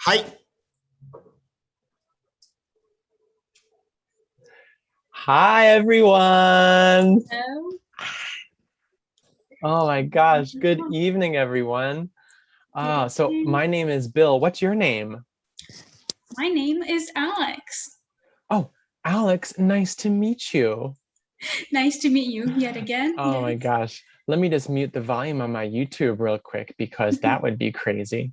はい。Hi, everyone. Hello. Oh my gosh. Good evening, everyone. So my name is Bill. What's your name? My name is Alex. Oh, Alex, nice to meet you. Nice to meet you yet again. Oh my gosh. Let me just mute the volume on my YouTube real quick because that would be crazy.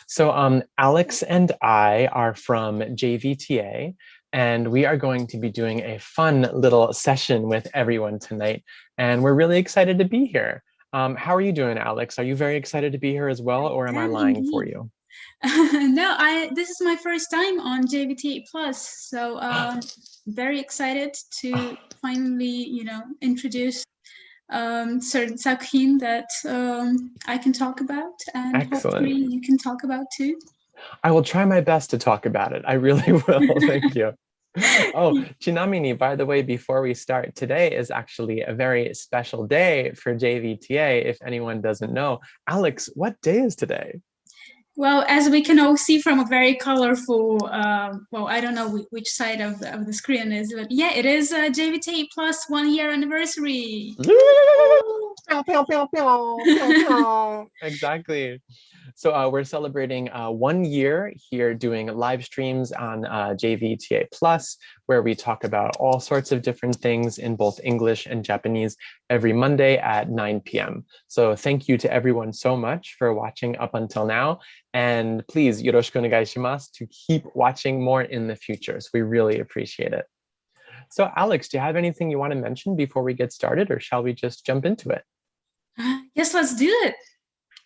So Alex and I are from JVTA, and we are going to be doing a fun little session with everyone tonight. And we're really excited to be here. How are you doing, Alex? Are you very excited to be here as well, or am I lying for you? No, this is my first time on JVTA Plus, so very excited to finally, introduce certain作品that I can talk about, and hopefully you can talk about too. I will try my best to talk about it. I really will. Thank you. Oh, Chinamini, by the way, before we start, today is actually a very special day for JVTA, if anyone doesn't know. Alex, what day is today? Well, as we can all see from a very colorful, well, I don't know which side of the screen is, but yeah, it is JVTA Plus 1 year anniversary. Exactly. So we're celebrating 1 year here doing live streams on JVTA Plus, where we talk about all sorts of different things in both English and Japanese every Monday at 9 p.m. So thank you to everyone so much for watching up until now. And please, yoroshiku onegai shimasu, to keep watching more in the future. So we really appreciate it. So Alex, do you have anything you want to mention before we get started, or shall we just jump into it? Yes, let's do it.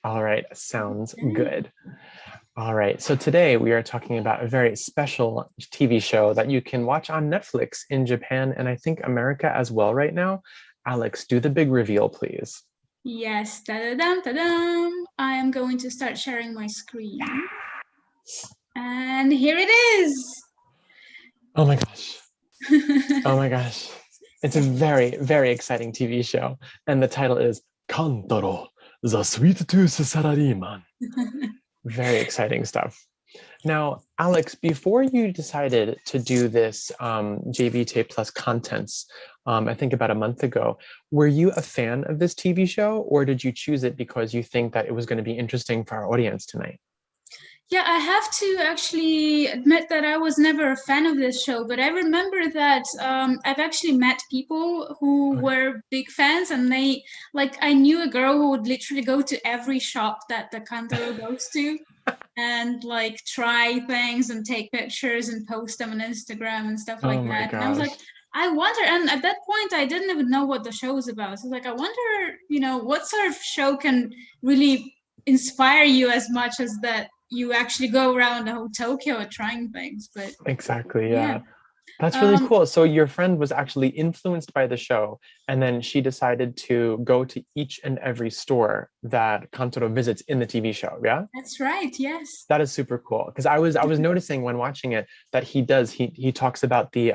All right, sounds good. All right, so today we are talking about a very special TV show that you can watch on Netflix in Japan and I think America as well right now. Alex, do the big reveal, please. Yes, ta-da-dum, ta-dum. I am going to start sharing my screen. And here it is. Oh my gosh. Oh my gosh. It's a very, very exciting TV show. And the title is Kantaro, the Sweet Tooth Salaryman. Very exciting stuff. Now, Alex, before you decided to do this JVTA Plus contents, I think about a month ago, were you a fan of this TV show, or did you choose it because you think that it was going to be interesting for our audience tonight? Yeah, I have to actually admit that I was never a fan of this show, but I remember that I've actually met people who were big fans, and I knew a girl who would literally go to every shop that the Kantaro goes to and try things and take pictures and post them on Instagram and stuff like that. And I was like, I wonder, and at that point I didn't even know what the show was about. So I wonder, what sort of show can really inspire you as much as that you actually go around the whole Tokyo trying things. But exactly, yeah. That's really cool. So your friend was actually influenced by the show, and then she decided to go to each and every store that Kantaro visits in the TV show, yeah? That's right, yes. That is super cool, because I was noticing when watching it that he talks about the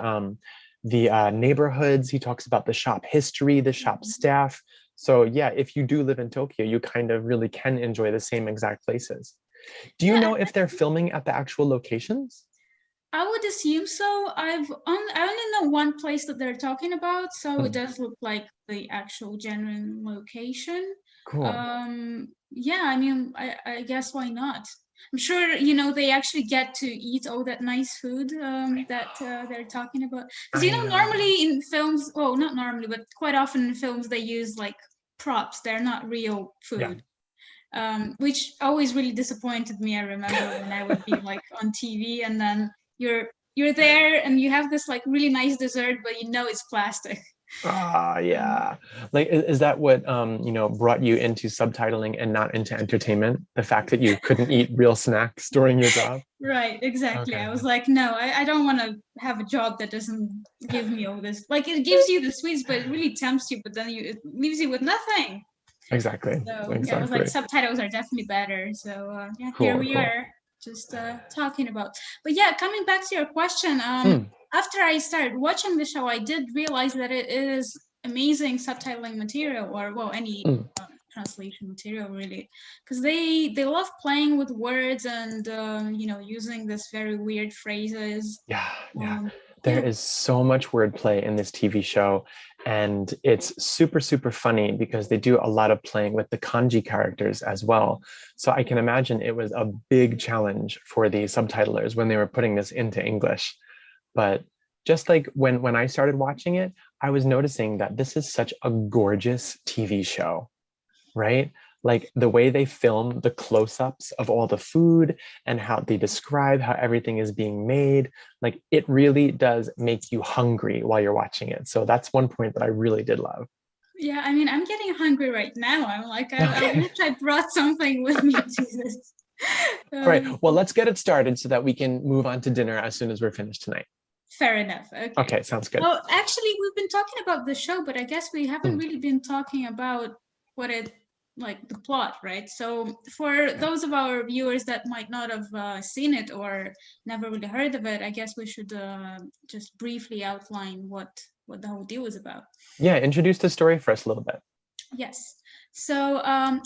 neighborhoods, he talks about the shop history, the shop staff. So yeah, if you do live in Tokyo, you kind of really can enjoy the same exact places. Do you know if they're filming at the actual locations? I would assume so. I only know one place that they're talking about, so it does look like the actual genuine location. Cool. Yeah, I mean, I guess why not? I'm sure, they actually get to eat all that nice food that they're talking about. Because, normally in films, well, not normally, but quite often in films, they use props. They're not real food. Yeah. Which always really disappointed me. I remember when I would be on TV, and then you're there and you have this really nice dessert, but it's plastic. Yeah. Is that what brought you into subtitling and not into entertainment? The fact that you couldn't eat real snacks during your job? Right, exactly. Okay. I was like, no, I don't want to have a job that doesn't give me all this. It gives you the sweets, but it really tempts you, but then it leaves you with nothing. Exactly. So exactly. Yeah, I was like, subtitles are definitely better. So yeah, cool, here we are just talking about. But yeah, coming back to your question, after I started watching the show, I did realize that it is amazing subtitling material, or well, any translation material, really, because they love playing with words and using this very weird phrases. Yeah. There is so much wordplay in this TV show, and it's super, super funny because they do a lot of playing with the kanji characters as well. So I can imagine it was a big challenge for the subtitlers when they were putting this into English. But just like when I started watching it, I was noticing that this is such a gorgeous TV show, right? Like the way they film the close-ups of all the food and how they describe how everything is being made, like it really does make you hungry while you're watching it. So that's one point that I really did love. Yeah, I mean, I'm getting hungry right now. I'm like, I wish I brought something with me to this. All right, well, let's get it started so that we can move on to dinner as soon as we're finished tonight. Fair enough. Okay, sounds good. Well, actually, we've been talking about the show, but I guess we haven't really been talking about the plot, right? So for those of our viewers that might not have seen it or never really heard of it, I guess we should just briefly outline what the whole deal is about. Yeah, introduce the story for us a little bit. Yes. So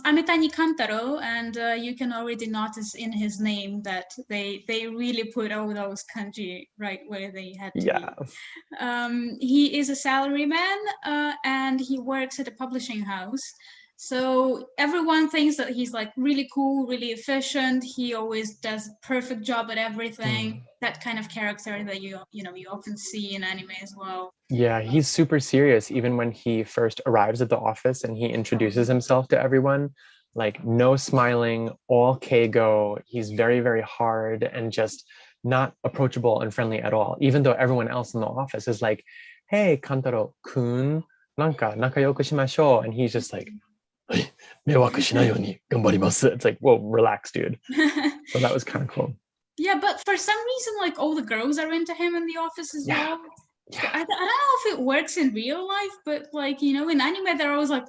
Amitani Kantaro, and you can already notice in his name that they really put all those kanji right where they had to be. He is a salaryman and he works at a publishing house. So everyone thinks that he's like really cool, really efficient. He always does a perfect job at everything. That kind of character that you often see in anime as well. Yeah, he's super serious even when he first arrives at the office and he introduces himself to everyone. Like no smiling, all keigo. He's very, very hard and just not approachable and friendly at all. Even though everyone else in the office is like, "Hey, Kantaro-kun, nakayoku shimashou," and he's just like, it's like, whoa, relax, dude. So that was kind of cool. Yeah, but for some reason, like all the girls are into him in the office as well. Yeah. I don't know if it works in real life, but like, in anime, they're always like,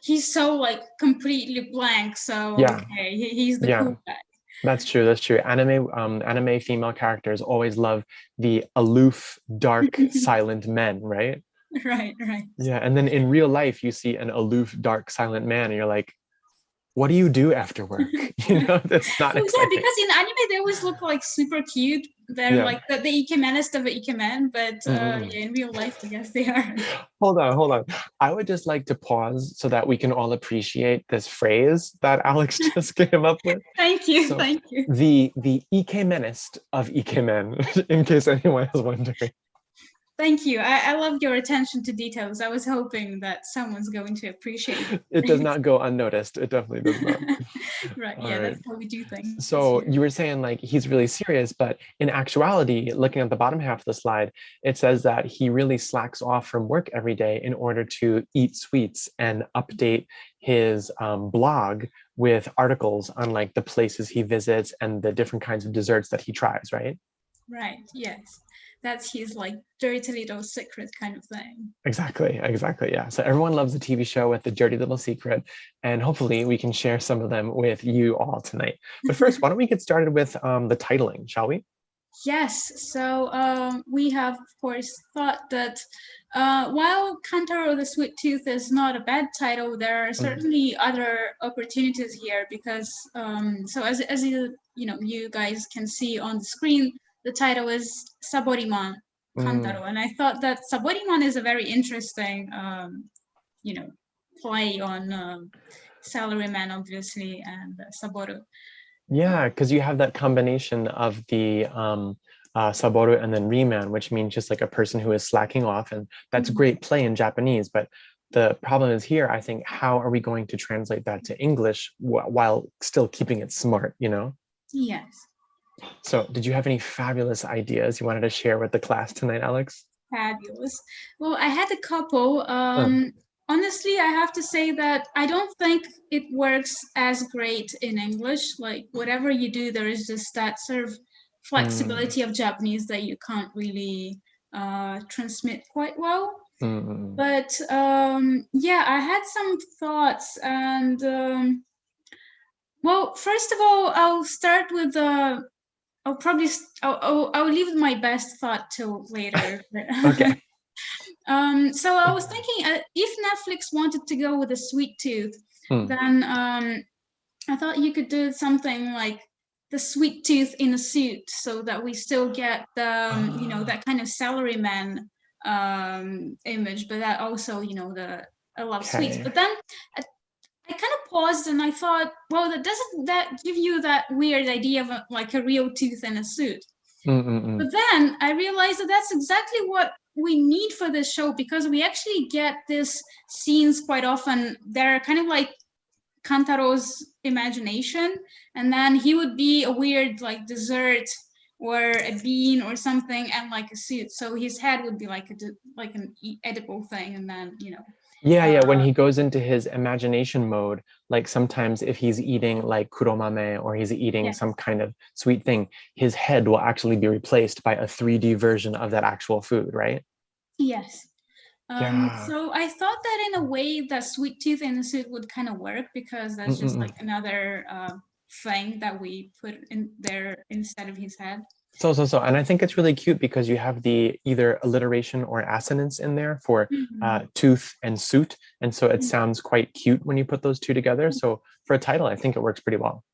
he's so like completely blank. So okay, he's the cool guy. That's true. That's true. Anime female characters always love the aloof, dark, silent men, right? Right. Yeah, and then in real life, you see an aloof, dark, silent man, and you're like, what do you do after work? That's not exciting. Yeah, because in anime, they always look like super cute. They're like the ikemenest of the ikemen, but in real life, I guess they are. Hold on. I would just like to pause so that we can all appreciate this phrase that Alex just came up with. Thank you. The ikemenest of ikemen, in case anyone is wondering. Thank you. I love your attention to details. I was hoping that someone's going to appreciate it. It does not go unnoticed. It definitely does not. Right. Yeah, that's how we do things. So you were saying like he's really serious, but in actuality, looking at the bottom half of the slide, it says that he really slacks off from work every day in order to eat sweets and update his blog with articles on like the places he visits and the different kinds of desserts that he tries, right? Right. Yes. That's his like dirty little secret kind of thing. Exactly. Yeah. So everyone loves the TV show with the dirty little secret, and hopefully we can share some of them with you all tonight. But first, why don't we get started with the titling, shall we? Yes. So we have, of course, thought that while Kantaro the Sweet Tooth is not a bad title, there are certainly other opportunities here because so as you guys can see on the screen, the title is Saboriman Kantaro, and I thought that Saboriman is a very interesting, play on salaryman, obviously, and Saboru. Yeah, because you have that combination of the Saboru and then Riman, which means just like a person who is slacking off, and that's great play in Japanese. But the problem is here, I think, how are we going to translate that to English while still keeping it smart, Yes. So did you have any fabulous ideas you wanted to share with the class tonight, Alex? Fabulous. Well, I had a couple. Honestly, I have to say that I don't think it works as great in English. Like whatever you do, there is just that sort of flexibility of Japanese that you can't really transmit quite well. But I had some thoughts, and well, first of all, I'll start with I'll leave my best thought till later. Okay. So I was thinking if Netflix wanted to go with a sweet tooth, then I thought you could do something like the sweet tooth in a suit, so that we still get the you know, that kind of salaryman image, but that also, you know, I love sweets. But then I kind of paused and I thought, well, doesn't that give you that weird idea of like a real tooth in a suit? But then I realized that that's exactly what we need for this show, because we actually get these scenes quite often. They're kind of like Kantaro's imagination, and then he would be a weird like dessert or a bean or something, and like a suit. So his head would be like an edible thing, and then, you know. Yeah, when he goes into his imagination mode, like sometimes if he's eating like kuromame or he's eating some kind of sweet thing, his head will actually be replaced by a 3D version of that actual food, right? Yes. So I thought that in a way that sweet tooth in the suit would kind of work, because that's just like another thing that we put in there instead of his head. So, and I think it's really cute because you have the either alliteration or assonance in there for tooth and suit. And so it sounds quite cute when you put those two together. So for a title, I think it works pretty well.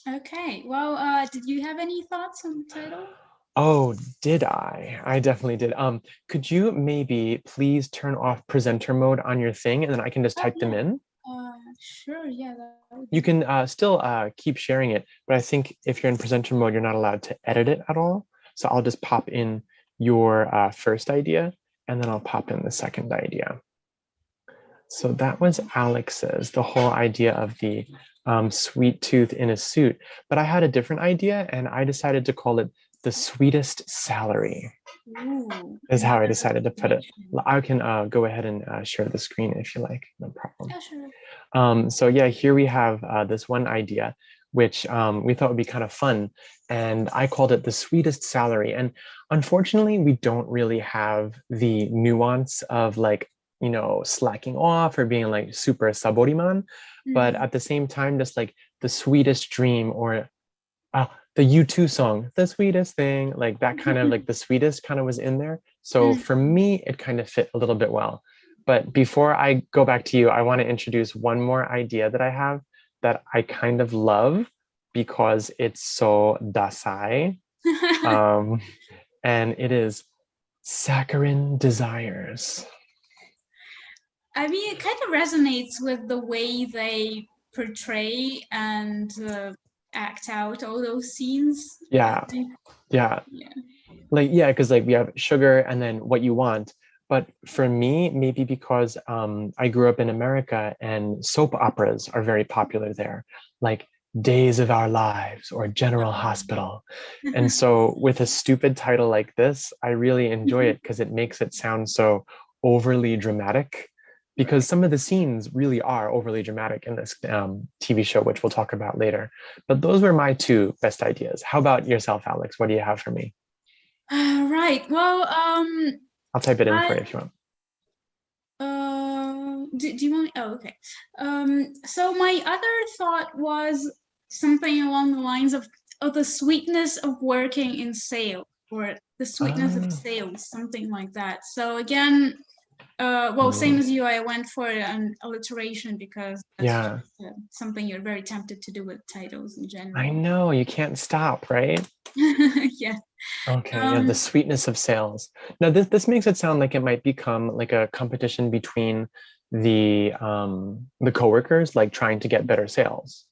Okay, well, did you have any thoughts on the title? Oh, did I? I definitely did. Could you maybe please turn off presenter mode on your thing, and then I can just type them in? Sure, yeah. You can still keep sharing it, but I think if you're in presenter mode, you're not allowed to edit it at all. So I'll just pop in your first idea, and then I'll pop in the second idea. So that was Alex's, the whole idea of the sweet tooth in a suit. But I had a different idea, and I decided to call it the sweetest salary. Ooh, is how I decided to put it. I can go ahead and share the screen if you like, no problem. Yeah, sure. So yeah, here we have this one idea, which we thought would be kind of fun. And I called it the sweetest salary. And unfortunately, we don't really have the nuance of like, you know, slacking off or being like super saboriman. But at the same time, just like the sweetest dream, or the U2 song, the sweetest thing, like that kind of like the sweetest kind of was in there. So for me, it kind of fit a little bit well. But before I go back to you, I want to introduce one more idea that I have that I kind of love because it's so dasai. And it is Saccharine Desires. I mean, it kind of resonates with the way they portray and act out all those scenes. Yeah. Like, yeah, because like we have sugar and then what you want. But for me, maybe because I grew up in America and soap operas are very popular there, like Days of Our Lives or General Hospital. And so with a stupid title like this, I really enjoy it because it makes it sound so overly dramatic. Because some of the scenes really are overly dramatic in this TV show, which we'll talk about later. But those were my two best ideas. How about yourself, Alex? What do you have for me? Right. Well, I'll type it in for you if you want. Do you want? Oh, okay. So my other thought was something along the lines of the sweetness of working in sales, or the sweetness of sales, something like that. So again, well, same as you, I went for an alliteration because that's just, something you're very tempted to do with titles in general. I know, you can't stop, right? Yeah. Okay, yeah, the sweetness of sales. Now, this makes it sound like it might become like a competition between the coworkers, like trying to get better sales.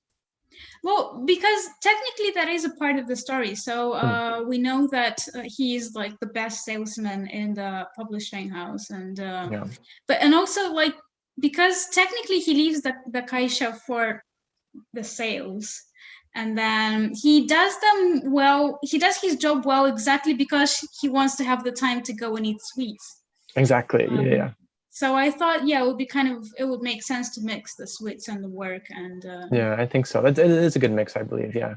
Well, because technically that is a part of the story. So we know that he's like the best salesman in the publishing house, and but also like because technically he leaves the kaisha for the sales, and then he does them well. He does his job well exactly because he wants to have the time to go and eat sweets. Exactly. Yeah. So I thought, yeah, it would make sense to mix the sweets and the work. And yeah, I think so. It is a good mix, I believe. Yeah.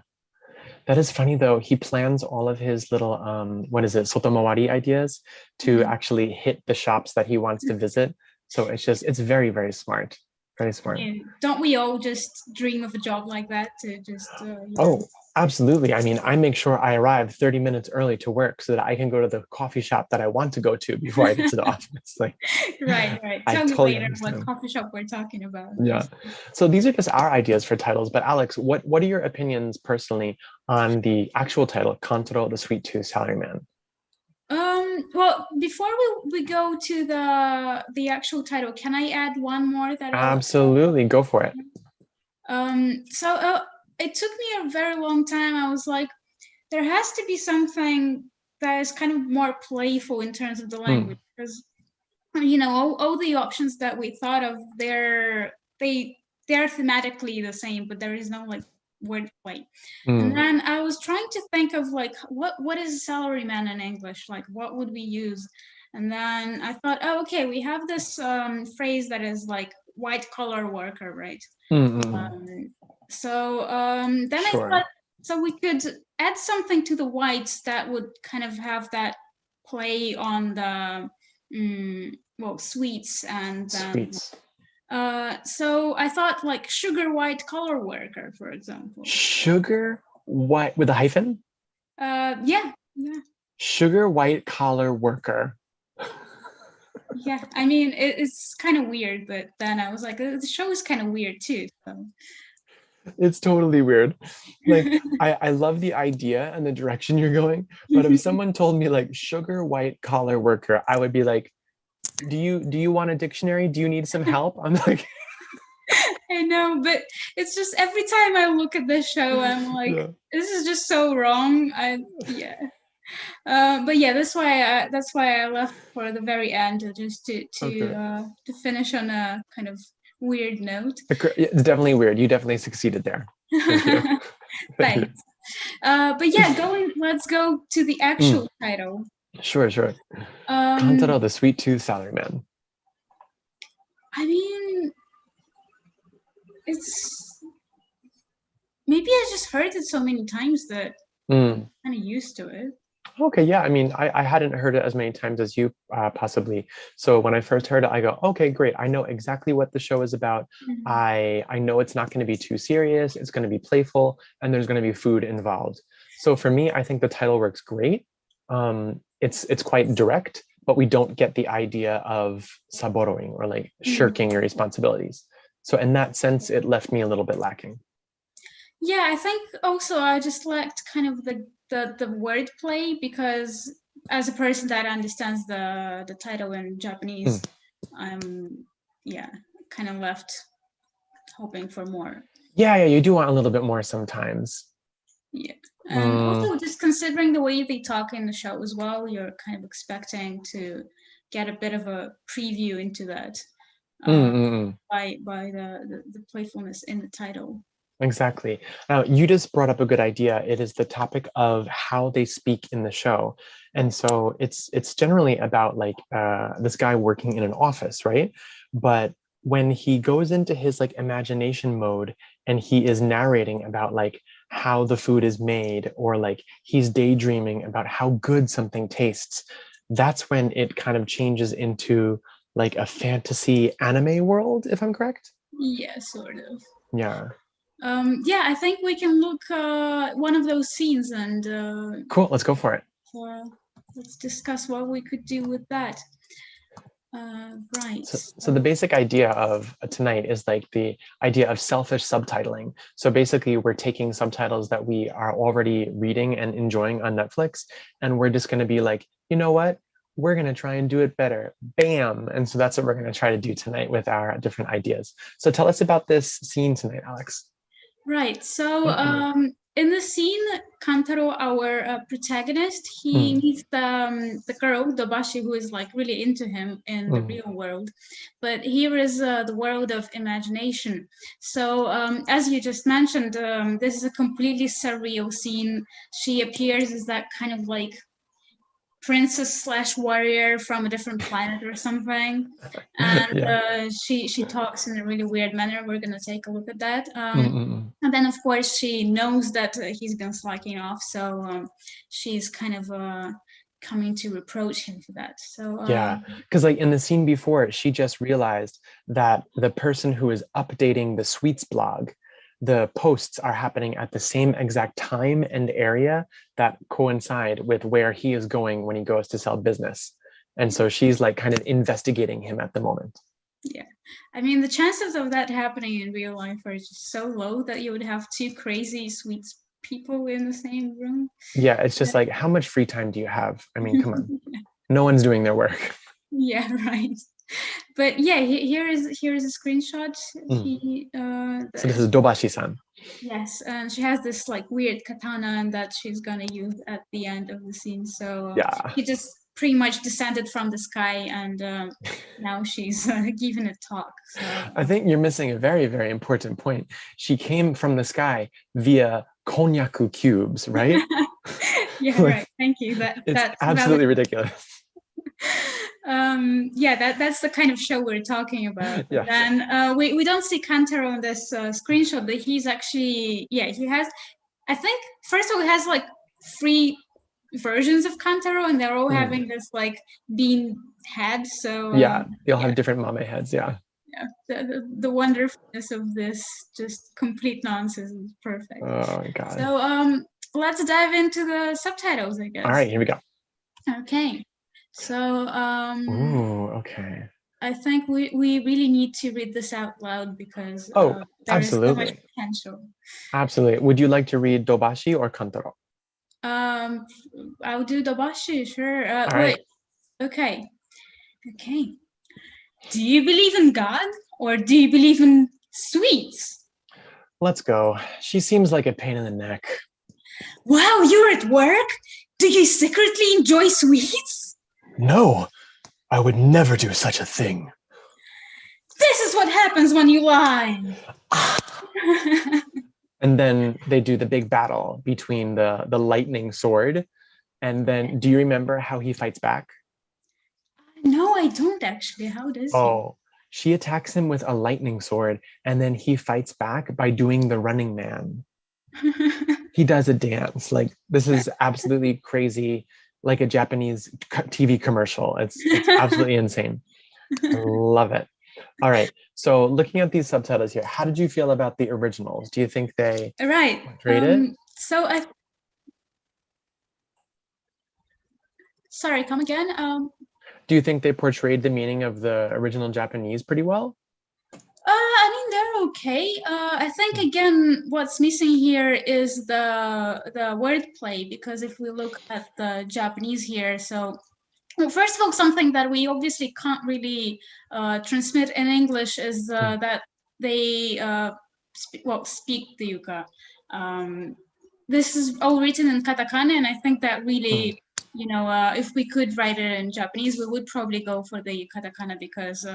That is funny though. He plans all of his little sotomawari ideas to actually hit the shops that he wants to visit. So it's very, very smart. Very smart. Yeah. Don't we all just dream of a job like that to just Absolutely. I mean, I make sure I arrive 30 minutes early to work so that I can go to the coffee shop that I want to go to before I get to the office. Like, Right. I Tell me totally later what understand. coffee shop we're talking about. Yeah. So these are just our ideas for titles. But Alex, what are your opinions personally on the actual title, Kantaro, the Sweet Tooth Salaryman? Well, before we go to the actual title, can I add one more that I like? Absolutely. Go for it. So it took me a very long time. I was like, there has to be something that is kind of more playful in terms of the language, because all the options that we thought of, they're thematically the same, but there is no like wordplay. And then I was trying to think of like what is salaryman in English, like what would we use? And then I thought, oh, okay, we have this phrase that is like white collar worker, right? Then I Sure. thought, so we could add something to the whites that would kind of have that play on the sweets and Sweets. so I thought like sugar white collar worker, for example. Sugar white with a hyphen? Yeah. Sugar white collar worker. Yeah, I mean it's kind of weird, but then I was like, the show is kind of weird too. So. It's totally weird. Like I love the idea and the direction you're going, but if someone told me like sugar white collar worker, I would be like, do you want a dictionary? Do you need some help? I'm like, I know, but it's just every time I look at this show, I'm like, this is just so wrong. But yeah, that's why I left for the very end, just to finish on a kind of weird note. It's definitely weird. You definitely succeeded there. Thank you. Thanks. But yeah, let's go to the actual title. Sure. Kantaro, the Sweet Tooth Salaryman. I mean, it's maybe I just heard it so many times that I'm kind of used to it. Okay, yeah. I mean, I hadn't heard it as many times as you possibly. So when I first heard it, I go, okay, great. I know exactly what the show is about. I know it's not going to be too serious. It's going to be playful, and there's going to be food involved. So for me, I think the title works great. It's quite direct, but we don't get the idea of saboroing or like shirking your responsibilities. So in that sense, it left me a little bit lacking. Yeah, I think also I just lacked kind of the wordplay, because as a person that understands the title in Japanese, I'm kind of left hoping for more. Yeah, you do want a little bit more sometimes. Yeah. And also just considering the way they talk in the show as well, you're kind of expecting to get a bit of a preview into that by the playfulness in the title. Exactly. Now, you just brought up a good idea. It is the topic of how they speak in the show. And so it's generally about like this guy working in an office, right? But when he goes into his like imagination mode and he is narrating about like how the food is made, or like he's daydreaming about how good something tastes, that's when it kind of changes into like a fantasy anime world, if I'm correct. Yeah, sort of. Yeah. Yeah, I think we can look one of those scenes and cool, let's go for it. Let's discuss what we could do with that. Right. So the basic idea of tonight is like the idea of selfish subtitling. So basically we're taking subtitles that we are already reading and enjoying on Netflix, and we're just going to be like, you know what? We're going to try and do it better. Bam. And so that's what we're going to try to do tonight with our different ideas. So tell us about this scene tonight, Alex. Right. So in the scene, Kantaro, our protagonist, he meets the girl, Dobashi, who is like really into him in the real world. But here is the world of imagination. So as you just mentioned, this is a completely surreal scene. She appears as that kind of like princess / warrior from a different planet or something, and she talks in a really weird manner. We're gonna take a look at that, and then of course she knows that he's been slacking off, so she's kind of coming to reproach him for that. So yeah, because like in the scene before, she just realized that the person who is updating the sweets blog, the posts are happening at the same exact time and area that coincide with where he is going when he goes to sell business. And so she's like kind of investigating him at the moment. Yeah, I mean, the chances of that happening in real life are just so low that you would have two crazy sweet people in the same room. Yeah, it's just like, how much free time do you have? I mean, come on. No one's doing their work. Yeah, right. But yeah, here is a screenshot. So this is Dobashi-san. Yes, and she has this like weird katana, and that she's gonna use at the end of the scene. So yeah, he just pretty much descended from the sky, and now she's giving a talk. So I think you're missing a very, very important point. She came from the sky via konyaku cubes, right? Yeah, like, right. Thank you. That's absolutely ridiculous. Yeah, that's the kind of show we're talking about. Yeah. And we don't see Kantaro in this screenshot, but he's actually, yeah, he has, I think, first of all, he has like 3 versions of Kantaro, and they're all having this like bean head. So yeah, they all have different mame heads. Yeah. Yeah, the wonderfulness of this just complete nonsense is perfect. Oh my god. So let's dive into the subtitles, I guess. All right, here we go. Okay. So ooh, okay. I think we really need to read this out loud because there absolutely. is so much potential. Absolutely. Would you like to read Dobashi or Kantaro? I'll do Dobashi, sure. All wait. right. Okay. Okay. Do you believe in God or do you believe in sweets? Let's go. She seems like a pain in the neck. Wow, you're at work? Do you secretly enjoy sweets? No, I would never do such a thing. This is what happens when you lie. And then they do the big battle between the lightning sword. And then, do you remember how he fights back? No, I don't actually. How does he? Oh, she attacks him with a lightning sword, and then he fights back by doing the running man. He does a dance. Like, this is absolutely crazy, like a Japanese TV commercial. It's absolutely insane. I love it. All right. So looking at these subtitles here, how did you feel about the originals? Do you think they portrayed it? So sorry, come again? Do you think they portrayed the meaning of the original Japanese pretty well? I mean, they're okay. I think again, what's missing here is the wordplay, because if we look at the Japanese here, so well, first of all, something that we obviously can't really transmit in English is that they speak the yuka. This is all written in katakana, and I think that really, you know, if we could write it in Japanese, we would probably go for the katakana because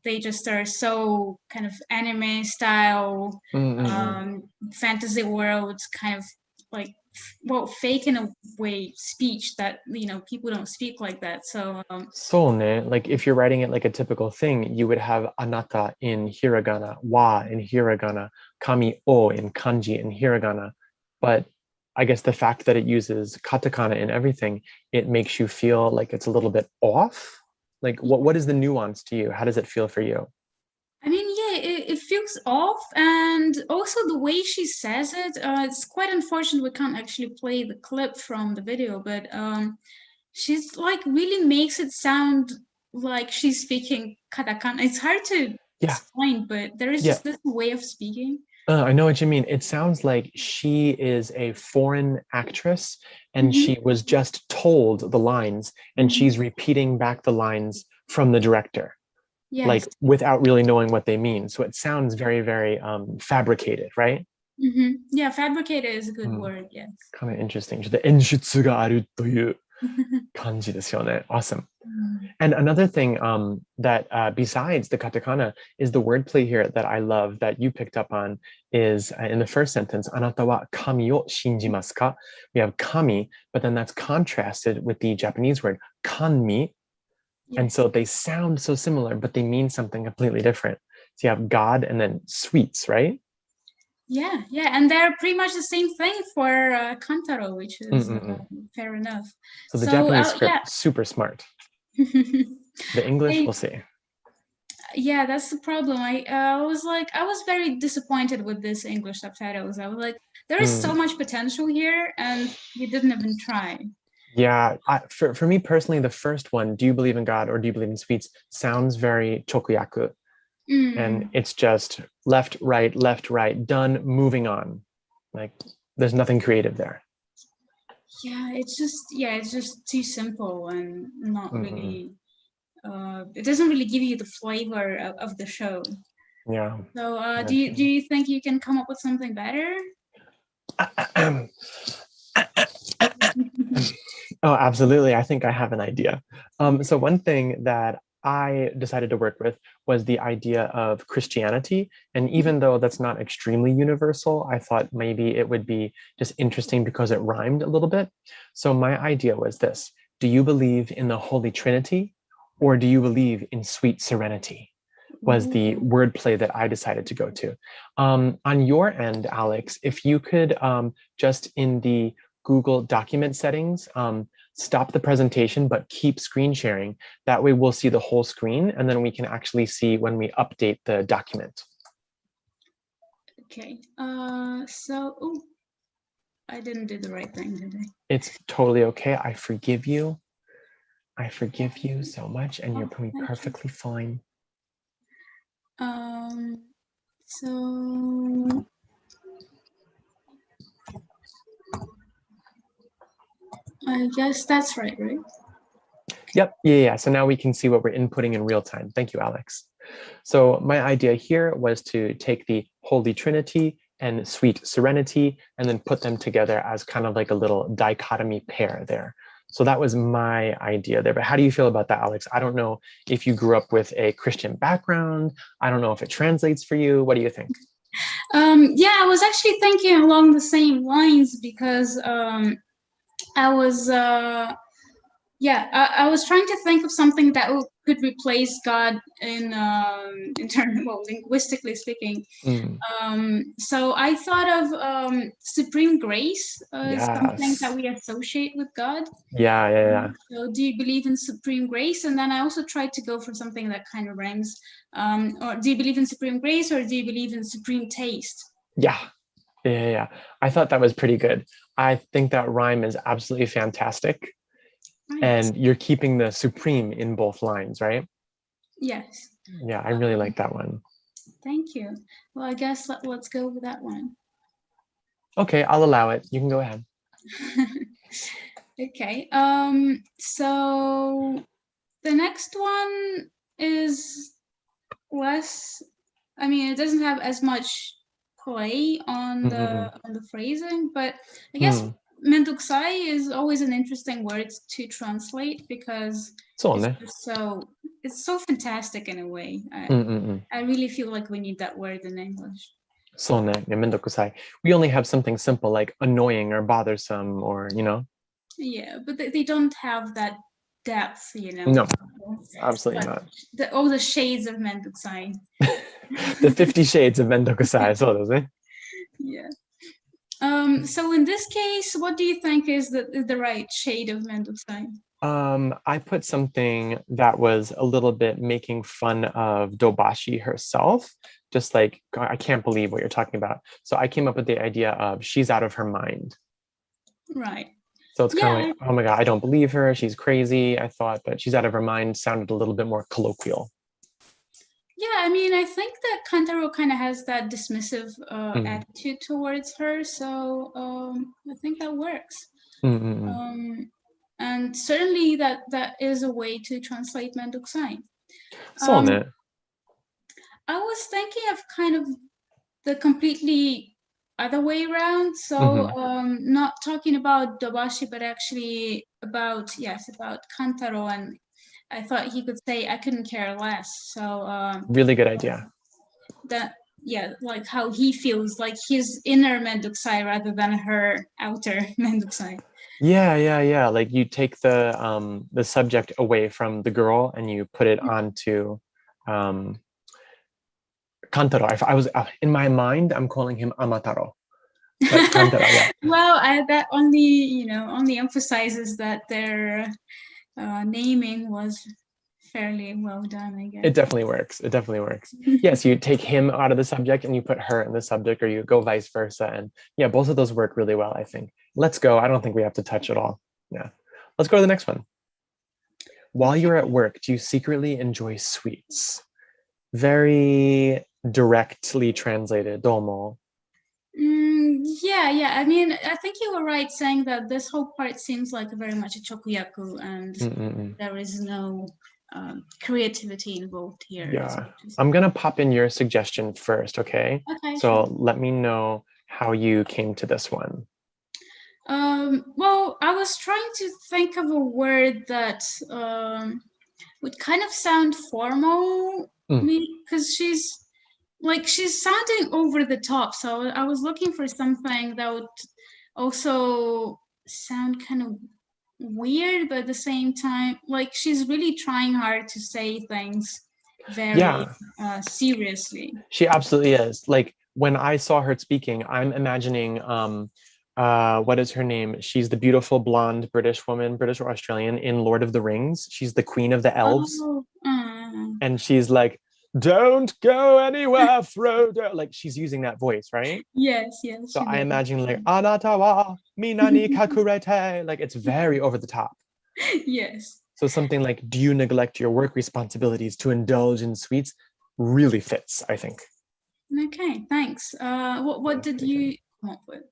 they just are so kind of anime style, fantasy world kind of like, well, fake in a way speech that, you know, people don't speak like that. So like if you're writing it like a typical thing, you would have anata in hiragana, wa in hiragana, kami o in kanji in hiragana. But I guess the fact that it uses katakana in everything, it makes you feel like it's a little bit off. Like, what is the nuance to you? How does it feel for you? I mean, yeah, it feels off, and also the way she says it, it's quite unfortunate we can't actually play the clip from the video, but she's like really makes it sound like she's speaking katakana. It's hard to explain, but there is just this way of speaking. I know what you mean. It sounds like she is a foreign actress and she was just told the lines and she's repeating back the lines from the director, like without really knowing what they mean. So it sounds very, very fabricated, right? Yeah, fabricated is a good word, yes. Kind of interesting. 演出があるという感じですよね. Awesome. And another thing that besides the katakana is the wordplay here that I love that you picked up on is in the first sentence, あなたは神を信じますか? We have kami, but then that's contrasted with the Japanese word kanmi. And so they sound so similar, but they mean something completely different. So you have God and then sweets, right? Yeah, and they're pretty much the same thing for Kantaro, which is fair enough. So the Japanese script, super smart. The English, we'll see. Yeah, that's the problem. I was very disappointed with this English subtitles. I was like, there is so much potential here, and you didn't even try. Yeah, for me personally, the first one, "Do you believe in God or do you believe in sweets?" sounds very chokuyaku, and it's just left, right, done, moving on. Like there's nothing creative there. Yeah, it's just too simple and not really. It doesn't really give you the flavor of the show. Yeah. So, do you think you can come up with something better? Oh, absolutely. I think I have an idea. So one thing that I decided to work with was the idea of Christianity. And even though that's not extremely universal, I thought maybe it would be just interesting because it rhymed a little bit. So my idea was this: do you believe in the Holy Trinity or do you believe in sweet serenity? Was the wordplay that I decided to go to. On your end, Alex, if you could just in the Google document settings, stop the presentation, but keep screen sharing. That way we'll see the whole screen and then we can actually see when we update the document. Okay, I didn't do the right thing, did I? It's totally okay. I forgive you. I forgive you so much and you're perfectly fine. So I guess that's right? Yep, yeah. So now we can see what we're inputting in real time. Thank you, Alex. So my idea here was to take the Holy Trinity and sweet serenity and then put them together as kind of like a little dichotomy pair there. So that was my idea there. But how do you feel about that, Alex? I don't know if you grew up with a Christian background. I don't know if it translates for you. What do you think? Yeah, I was actually thinking along the same lines because I was I was trying to think of something that could replace God in terms, well, linguistically speaking. So I thought of supreme grace, something that we associate with God. Yeah. So do you believe in supreme grace? And then I also tried to go for something that kind of rhymes. Or do you believe in supreme grace or do you believe in supreme taste? Yeah. I thought that was pretty good. I think that rhyme is absolutely fantastic. Right. And you're keeping the supreme in both lines, right? Yes. Yeah, I really like that one. Thank you. Well, I guess let's go with that one. Okay, I'll allow it. You can go ahead. Okay. So the next one is less. I mean, it doesn't have as much play on the phrasing, but I guess mendokusai is always an interesting word to translate because it's so fantastic in a way. I really feel like we need that word in English. そうね、mendokusai. We only have something simple like annoying or bothersome or, you know. Yeah, but they don't have that depth, you know. No, absolutely not. All the shades of mendokusai. The 50 shades of mendokusai, そうですね. Yeah. So in this case, what do you think is the right shade of mendokusai? I put something that was a little bit making fun of Dobashi herself. Just like, I can't believe what you're talking about. So I came up with the idea of she's out of her mind. Right. So it's kind of like, oh my God, I don't believe her. She's crazy, I thought, but she's out of her mind sounded a little bit more colloquial. Yeah, I mean, I think that Kantaro kind of has that dismissive attitude towards her. So I think that works. And certainly that is a way to translate mendokusai. I was thinking of kind of the completely other way around. So not talking about Dobashi, but actually about Kantaro. And I thought he could say, I couldn't care less. So really good idea. Like how he feels, like his inner mendokusai rather than her outer mendokusai. Yeah. Like you take the subject away from the girl and you put it onto Kantaro. I was in my mind, I'm calling him Amataro. But Kantaro, yeah. Well, that only emphasizes that their naming was fairly well done, I guess. It definitely works. It definitely works. Yes, you take him out of the subject and you put her in the subject, or you go vice versa. And yeah, both of those work really well, I think. Let's go. I don't think we have to touch it all. Yeah. Let's go to the next one. While you're at work, do you secretly enjoy sweets? Very directly translated, domo. Yeah. I mean, I think you were right saying that this whole part seems like very much a chokuyaku, and there is no creativity involved here. Yeah, I'm gonna pop in your suggestion first, okay? Okay. So sure. let me know how you came to this one. Well, I was trying to think of a word that would kind of sound formal, because she's sounding over the top. So I was looking for something that would also sound kind of weird, but at the same time, like she's really trying hard to say things very seriously. She absolutely is. Like when I saw her speaking, I'm imagining what is her name? She's the beautiful blonde British woman, British or Australian, in Lord of the Rings. She's the queen of the elves. And she's like, don't go anywhere, Frodo. Like she's using that voice, right? Yes. So I imagine like Anata wa minani kakurete. Like it's very over the top. Yes. So something like, do you neglect your work responsibilities to indulge in sweets? Really fits, I think. Okay, thanks. What did you come up with?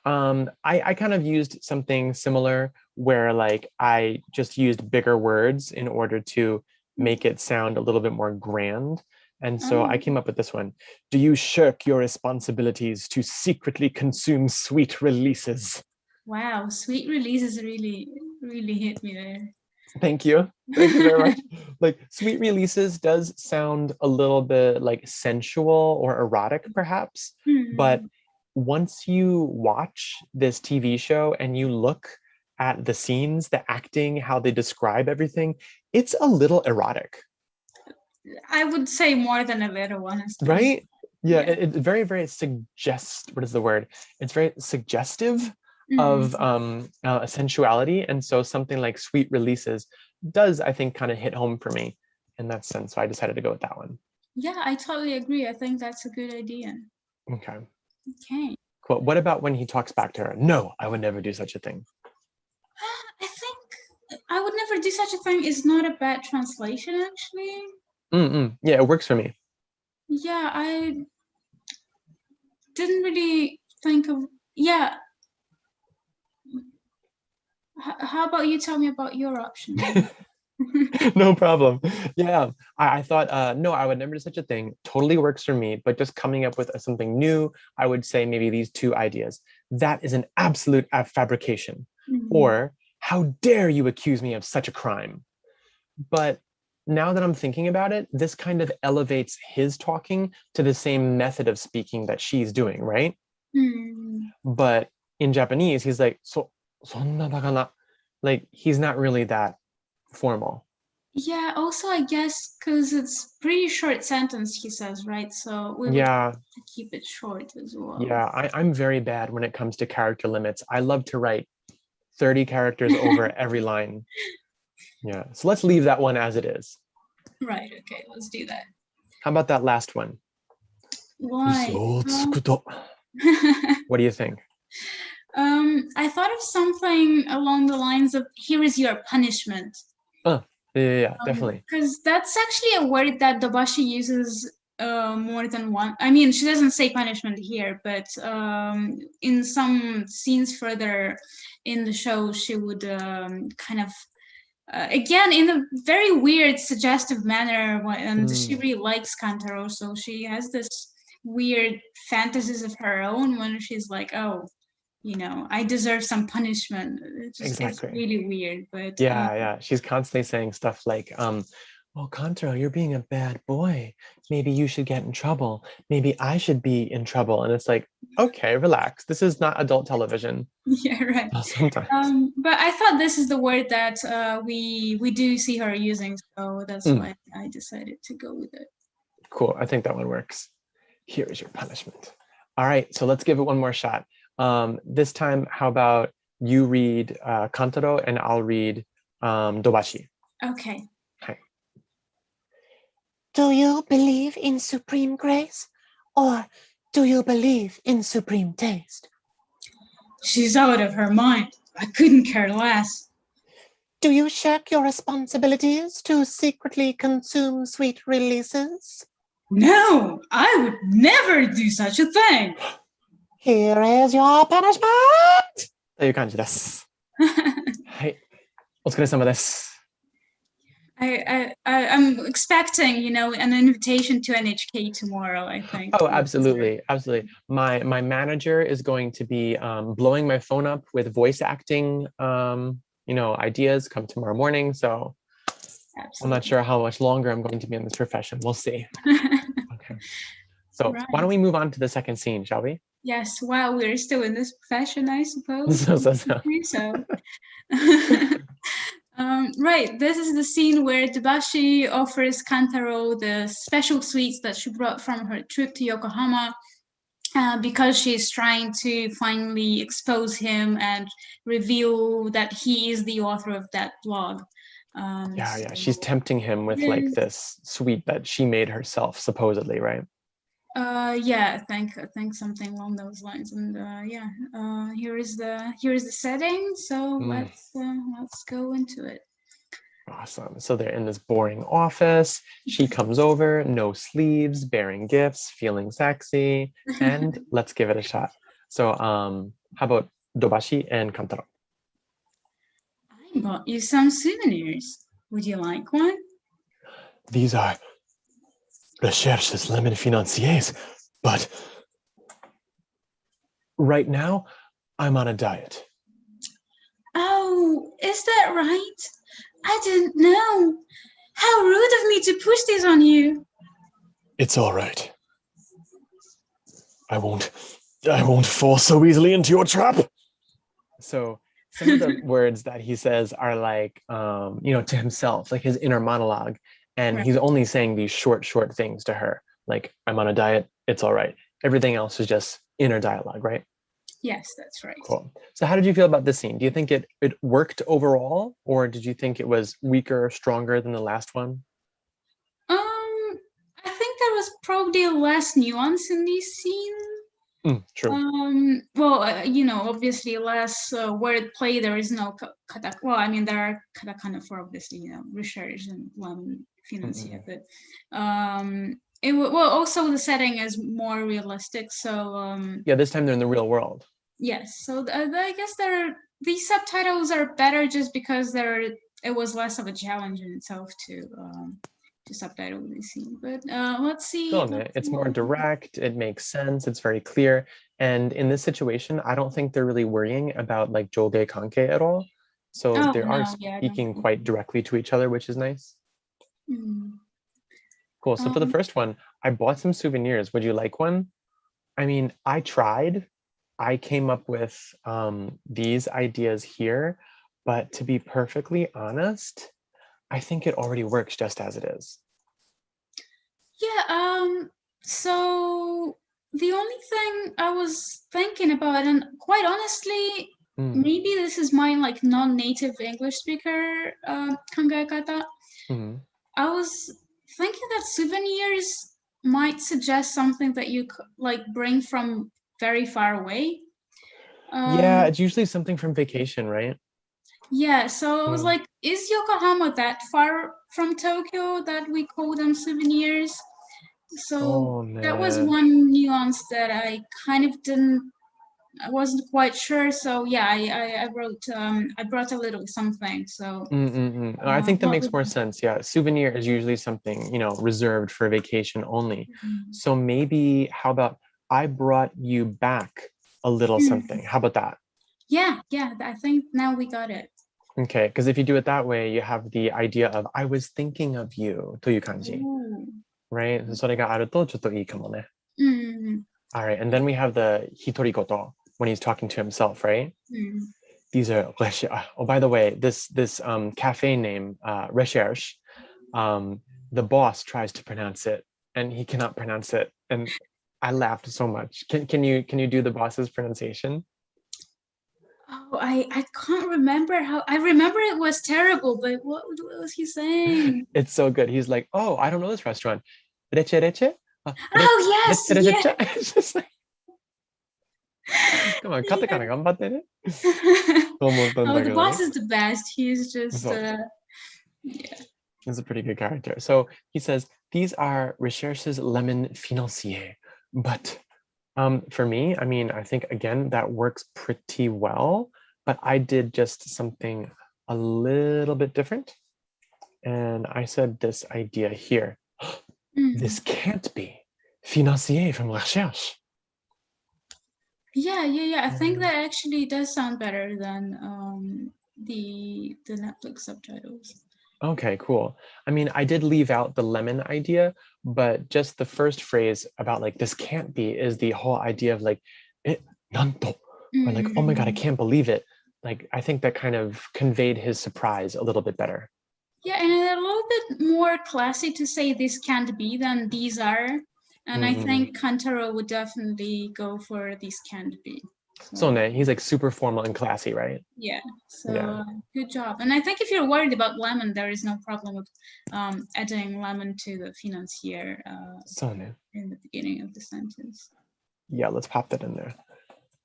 I kind of used something similar where like I just used bigger words in order to make it sound a little bit more grand. And so I came up with this one. Do you shirk your responsibilities to secretly consume sweet releases? Wow, sweet releases really hit me there. Thank you. Thank you very much. Like sweet releases does sound a little bit like sensual or erotic perhaps, but once you watch this TV show and you look at the scenes, the acting, how they describe everything, it's a little erotic. I would say more than a little, honestly. Right? Yeah. It's very, very what is the word? It's very suggestive of sensuality. And so something like sweet releases does, I think, kind of hit home for me in that sense. So I decided to go with that one. Yeah, I totally agree. I think that's a good idea. Okay. Okay. Cool. What about when he talks back to her? No, I would never do such a thing. I think I would never do such a thing is not a bad translation, actually. Yeah, it works for me. Yeah, I didn't really think of, how about you tell me about your option? No problem. Yeah, I thought, no, I would never do such a thing. Totally works for me, but just coming up with something new, I would say maybe these two ideas. That is an absolute fabrication. Or, how dare you accuse me of such a crime? But now that I'm thinking about it, this kind of elevates his talking to the same method of speaking that she's doing, right? But in Japanese, he's like, sonna bakana. Like, he's not really that formal. Yeah, also I guess because it's pretty short sentence he says, right? So we would have to keep it short as well. Yeah, I'm very bad when it comes to character limits. I love to write 30 characters over every line. Yeah, so let's leave that one as it is. Right, okay, let's do that. How about that last one? Why? What do you think? I thought of something along the lines of, here is your punishment. Yeah, definitely. Because that's actually a word that Dobashi uses more than one. I mean, she doesn't say punishment here, but in some scenes further in the show, she would kind of, again, in a very weird, suggestive manner, and she really likes Kantaro, so she has this weird fantasies of her own when she's like, oh, you know, I deserve some punishment. It's really weird, but yeah, she's constantly saying stuff like, well, Kantaro, you're being a bad boy. Maybe you should get in trouble. Maybe I should be in trouble. And it's like, okay, relax. This is not adult television. Yeah, right. Sometimes. But I thought this is the word that we do see her using, so that's why I decided to go with it. Cool. I think that one works. Here is your punishment. All right, so let's give it one more shot. This time, how about you read Kantaro and I'll read Dobashi. Okay. Hi. Do you believe in supreme grace? Or do you believe in supreme taste? She's out of her mind. I couldn't care less. Do you shirk your responsibilities to secretly consume sweet releases? No, I would never do such a thing. Here is your punishment! という感じです。はい。お疲れ様です。I'm expecting, an invitation to NHK tomorrow, I think. Oh, absolutely. Absolutely. My manager is going to be blowing my phone up with voice acting, ideas come tomorrow morning. So absolutely. I'm not sure how much longer I'm going to be in this profession. We'll see. Okay. So right. Why don't we move on to the second scene, shall we? Yes, while we're still in this profession, I suppose. So. Right, this is the scene where Debashi offers Kantaro the special sweets that she brought from her trip to Yokohama because she's trying to finally expose him and reveal that he is the author of that blog. Yeah, she's tempting him with like this sweet that she made herself, supposedly, right? I think something along those lines, and here is the setting. So let's go into it. Awesome. So they're in this boring office. She comes over, no sleeves, bearing gifts, feeling sexy, and let's give it a shot. So how about Dobashi and Kantaro? I bought you some souvenirs. Would you like one? These are recherches lemon financiers, but right now I'm on a diet. Oh, is that right? I didn't know. How rude of me to push this on you. It's all right. I won't fall so easily into your trap. So some of the words that he says are like, to himself, like his inner monologue. And right. He's only saying these short things to her. Like, I'm on a diet, it's all right. Everything else is just inner dialogue, right? Yes, that's right. Cool. So how did you feel about this scene? Do you think it worked overall? Or did you think it was weaker or stronger than the last one? I think there was probably less nuance in this scene. True. Obviously less wordplay. There is no katakana. Well, I mean, there are katakana for obviously, research and lemon financier, but also the setting is more realistic. So this time they're in the real world. Yes, so I guess these subtitles are better just because it was less of a challenge in itself to subtitle the scene. But let's see. It's more direct. It makes sense. It's very clear. And in this situation, I don't think they're really worrying about like joge kanke at all. So they are speaking quite directly to each other, which is nice. Cool. So for the first one, I bought some souvenirs. Would you like one? I mean, I tried. I came up with these ideas here, but to be perfectly honest, I think it already works just as it is. Yeah, so the only thing I was thinking about, and quite honestly, maybe this is my like non-native English speaker kangaekata. I was thinking that souvenirs might suggest something that you like bring from very far away. It's usually something from vacation, right? Yeah, so I was like, is Yokohama that far from Tokyo that we call them souvenirs? So that was one nuance that I kind of I wasn't quite sure. So yeah, I brought a little something. So I think that makes more sense. Yeah, souvenir is usually something, reserved for vacation only. So maybe, how about I brought you back a little something? How about that? Yeah, I think now we got it. Okay, because if you do it that way, you have the idea of I was thinking of you という感じ. Right? それがあるとちょっといいかもね. All right, and then we have the hitorikoto when he's talking to himself, right? These are oh, by the way, this cafe name, Recherche, the boss tries to pronounce it and he cannot pronounce it, and I laughed so much. Can you do the boss's pronunciation? Oh, I can't remember how. I remember it was terrible, but what was he saying? It's so good. He's like, oh, I don't know this restaurant. Reche reche? Oh yes, yes. It's just like, come on, katakana ganbatte ne. と思ったん Oh, だ the けどね。 boss is the best. He's just So, yeah. he's a pretty good character. So he says, these are recherches lemon financier. But for me, I mean, I think, again, that works pretty well. But I did just something a little bit different. And I said this idea here. This can't be financier from recherche. Yeah. I think that actually does sound better than the Netflix subtitles. Okay, cool. I mean, I did leave out the lemon idea, but just the first phrase about like this can't be is the whole idea of like it nanto, or like, oh my God, I can't believe it. Like, I think that kind of conveyed his surprise a little bit better. Yeah, and a little bit more classy to say this can't be than these are. And I think Kantaro would definitely go for this can't be. So he's like super formal and classy, right? Yeah, so good job. And I think if you're worried about lemon, there is no problem with adding lemon to the financier in the beginning of the sentence. Yeah, let's pop that in there.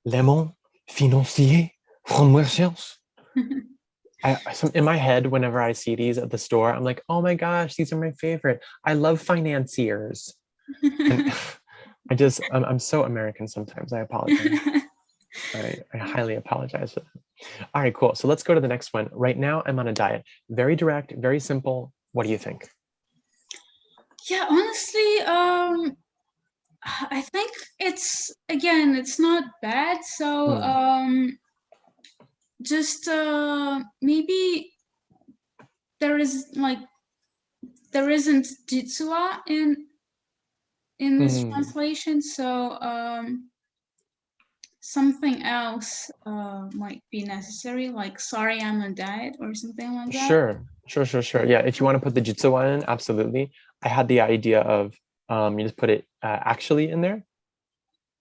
Lemon financier from recherche. In my head, whenever I see these at the store, I'm like, oh my gosh, these are my favorite. I love financiers. And I'm so American sometimes. I apologize. I highly apologize for that. All right, cool. So let's go to the next one. Right now, I'm on a diet. Very direct, very simple. What do you think? Yeah, honestly, I think it's not bad. So just maybe there isn't jitsuwa in this translation. So something else might be necessary, like sorry, I'm on diet or something like that. Sure. Yeah, if you want to put the jitsuwa in, absolutely. I had the idea of you just put it actually in there.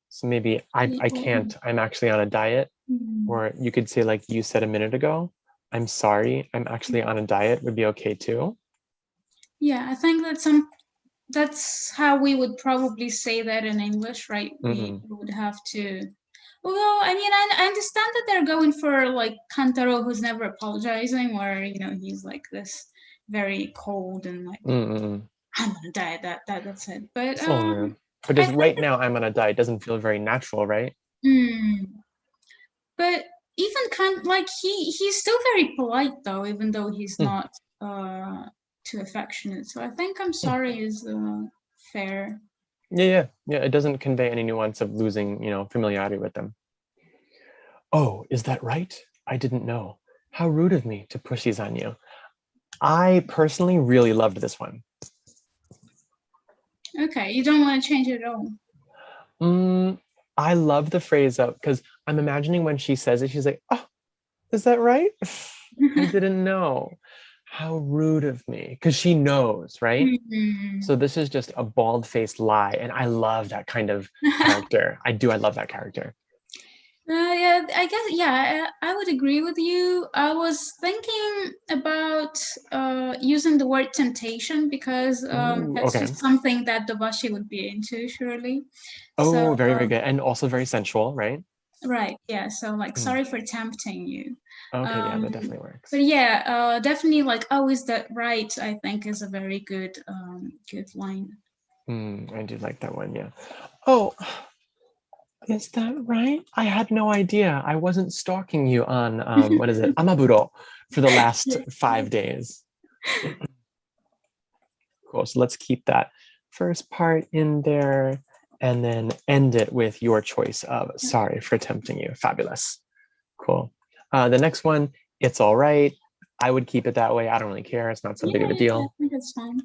So maybe I can't, I'm actually on a diet. Or you could say, like you said a minute ago, I'm sorry, I'm actually on a diet would be okay too. Yeah, I think that's how we would probably say that in English, right? We would have to. Well, I mean, I understand that they're going for like Kantaro, who's never apologizing, or he's like this very cold and like I'm on a diet. That's it. But just right now, I'm on a diet doesn't feel very natural, right? But even he's still very polite though, even though he's not too affectionate. So I think I'm sorry is fair. Yeah. It doesn't convey any nuance of losing, familiarity with them. Oh, is that right? I didn't know. How rude of me to push these on you. I personally really loved this one. Okay, you don't want to change it at all. I love the phrase of, because I'm imagining when she says it, she's like, oh, is that right? I didn't know. How rude of me, because she knows, right? So this is just a bald-faced lie, and I love that kind of character. I love that character. Yeah, I guess, I would agree with you. I was thinking about using the word temptation because that's just something that Dabashi would be into, surely. Oh, very, very good. And also very sensual, right? Right, yeah. So like, sorry for tempting you. Okay, yeah, that definitely works. But yeah, definitely like, oh, is that right? I think is a very good line. I do like that one, yeah. Oh, is that right? I had no idea. I wasn't stalking you on, what is it? Amaburo for the last 5 days. Cool, so let's keep that first part in there and then end it with your choice of sorry for tempting you. Fabulous. Cool. The next one, it's all right. I would keep it that way. I don't really care. It's not so big of a deal. I think it's fine.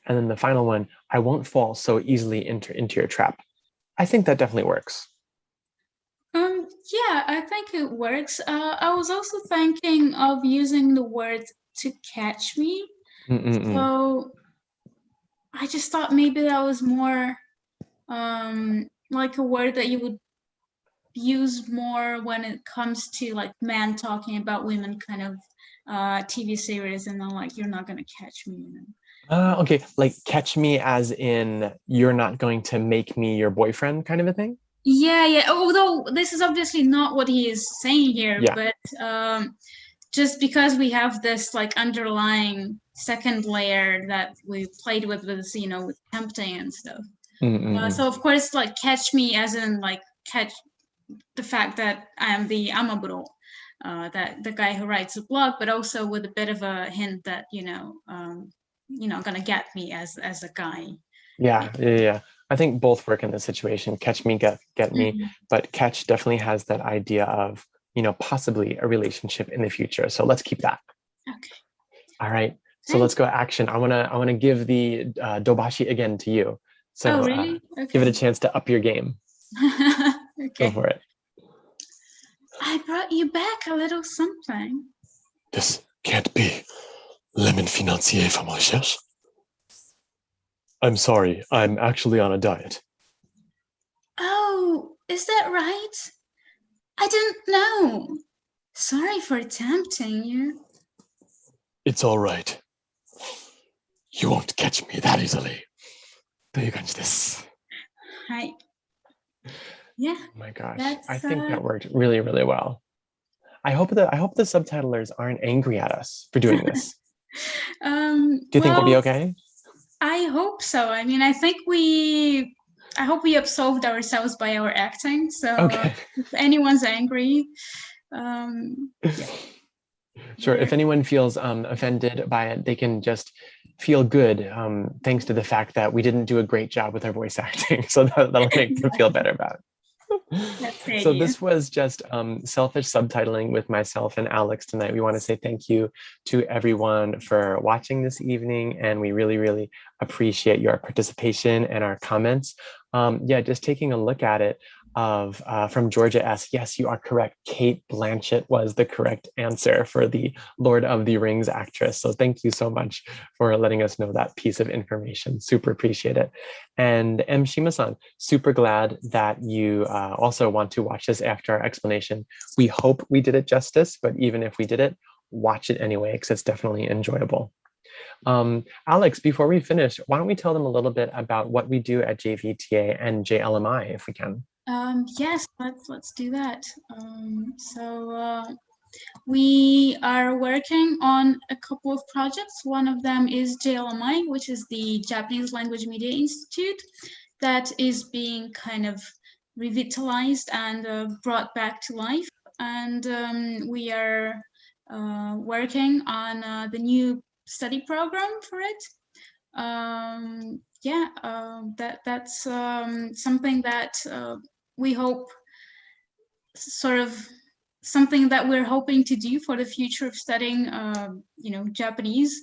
And then the final one, I won't fall so easily into your trap. I think that definitely works. Yeah, I think it works. I was also thinking of using the word to catch me. So I just thought maybe that was more like a word that you would used more when it comes to like men talking about women kind of TV series, and then like, you're not gonna catch me, you know. Okay, like catch me as in you're not going to make me your boyfriend kind of a thing? Yeah. Although this is obviously not what he is saying here, Yeah. but just because we have this like underlying second layer that we played with, you know, with tempting and stuff. So of course, like catch me as in like catch the fact that I am the amaburo, that the guy who writes a blog, but also with a bit of a hint that, you know, gonna get me as a guy. Yeah. I think both work in this situation. Catch me, get me, but catch definitely has that idea of, you know, possibly a relationship in the future. So let's keep that. Okay. All right. So let's go action. I wanna give the dobashi again to you. So really? Okay. give it a chance to up your game. Okay. Go for it. I brought you back a little something. This can't be lemon financier famosas. I'm sorry, I'm actually on a diet. Oh, is that right? I didn't know. Sorry for tempting you. It's all right. You won't catch me that easily. という感じです。Hi. Yeah. Oh my gosh, I think that worked really, really well. I hope the subtitlers aren't angry at us for doing this. Do you think we'll be okay? I hope so. I mean, I hope we absolved ourselves by our acting. So if anyone's angry, Sure. If anyone feels offended by it, they can just feel good thanks to the fact that we didn't do a great job with our voice acting. So that'll make them feel better about it. So this was just selfish subtitling with myself and Alex tonight. We want to say thank you to everyone for watching this evening, and we really, really appreciate your participation and our comments. Yeah, just taking a look at it from Georgia S. Yes, you are correct. Kate Blanchett was the correct answer for the Lord of the Rings actress. So thank you so much for letting us know that piece of information. Super appreciate it. And M. Shima-san, super glad that you also want to watch this after our explanation. We hope we did it justice, but even if we did it, watch it anyway, because it's definitely enjoyable. Alex, before we finish, why don't we tell them a little bit about what we do at JVTA and JLMI, if we can? Yes, let's do that. We are working on a couple of projects. One of them is JLMI, which is the Japanese Language Media Institute, that is being kind of revitalized and brought back to life. And we are working on the new study program for it. That's something that we hope, sort of something that we're hoping to do for the future of studying, Japanese.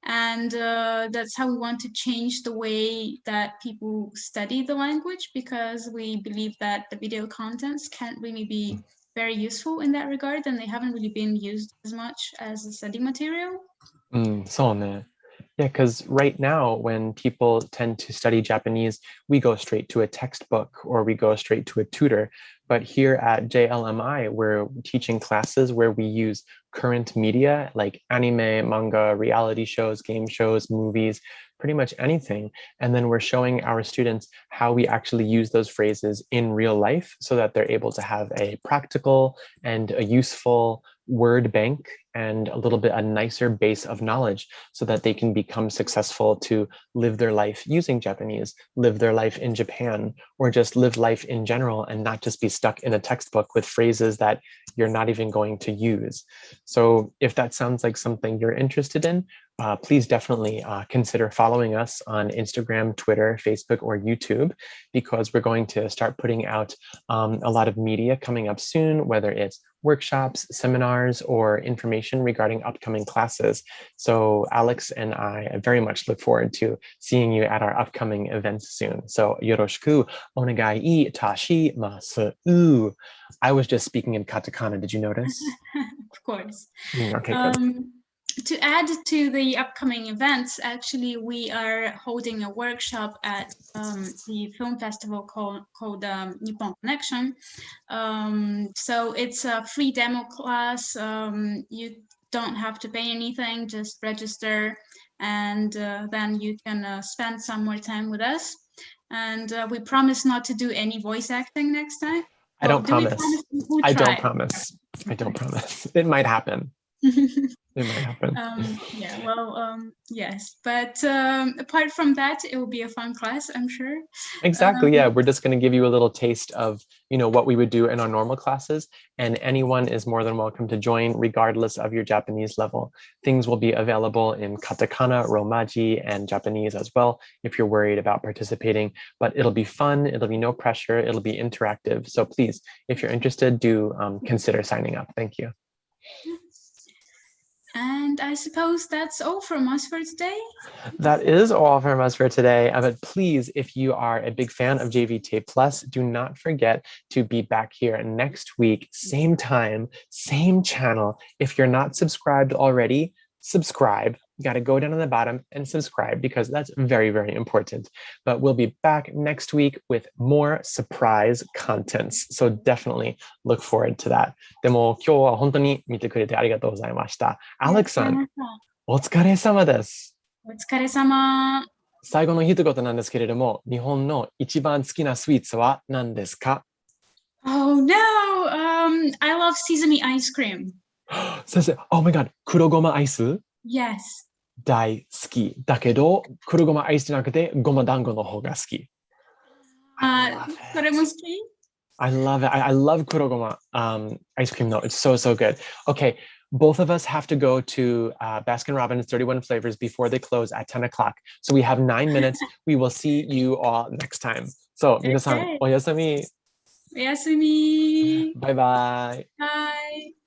And that's how we want to change the way that people study the language, because we believe that the video contents can't really be very useful in that regard, and they haven't really been used as much as a study material. Yeah, because right now, when people tend to study Japanese, we go straight to a textbook or we go straight to a tutor. But here at JLMI, we're teaching classes where we use current media like anime, manga, reality shows, game shows, movies, pretty much anything. And then we're showing our students how we actually use those phrases in real life so that they're able to have a practical and a useful word bank and a nicer base of knowledge so that they can become successful to live their life using Japanese, live their life in Japan, or just live life in general and not just be stuck in a textbook with phrases that you're not even going to use. So if that sounds like something you're interested in, please definitely consider following us on Instagram, Twitter, Facebook, or YouTube, because we're going to start putting out a lot of media coming up soon, whether it's workshops, seminars, or information regarding upcoming classes. So Alex and I very much look forward to seeing you at our upcoming events soon. So yoroshiku onegai itashimasu. I was just speaking in katakana. Did you notice? Of course. Okay, good. to add to the upcoming events, actually, we are holding a workshop at the film festival called Nippon Connection. So it's a free demo class. You don't have to pay anything, just register, and then you can spend some more time with us. And we promise not to do any voice acting next time. I don't promise. I don't try. promise. I don't promise. It might happen. It might happen. Yes, but apart from that, it will be a fun class, I'm sure. Exactly. Yeah, we're just going to give you a little taste of, what we would do in our normal classes, and anyone is more than welcome to join regardless of your Japanese level. Things will be available in katakana, romaji, and Japanese as well if you're worried about participating, but it'll be fun. It'll be no pressure. It'll be interactive. So please, if you're interested, do consider signing up. Thank you. And I suppose that's all from us for today. That is all from us for today. But please, if you are a big fan of JVTA Plus, do not forget to be back here next week, same time, same channel. If you're not subscribed already, subscribe. You got to go down on the bottom and subscribe because that's very, very important. But we'll be back next week with more surprise contents. So definitely look forward to that. でも今日は本当に見てくれてありがとうございました。Alexさん、お疲れ様です。お疲れ様。最後の一言なんですけれども、日本の一番好きなスイーツは何ですか？ Oh no! I love sesame ice cream. 先生、Oh my god! 黒ごまアイス？ Yes. 大好き。だけど、黒ごまアイスじゃなくて、ごま団子の方が好き。それも好き？ I love it. I love kuro goma ice cream though. It's so, so good. Okay, both of us have to go to Baskin Robbins 31 Flavors before they close at 10 o'clock. So we have 9 minutes. We will see you all next time. So, 皆さん、おやすみ。おやすみ。バイバイ。バイ。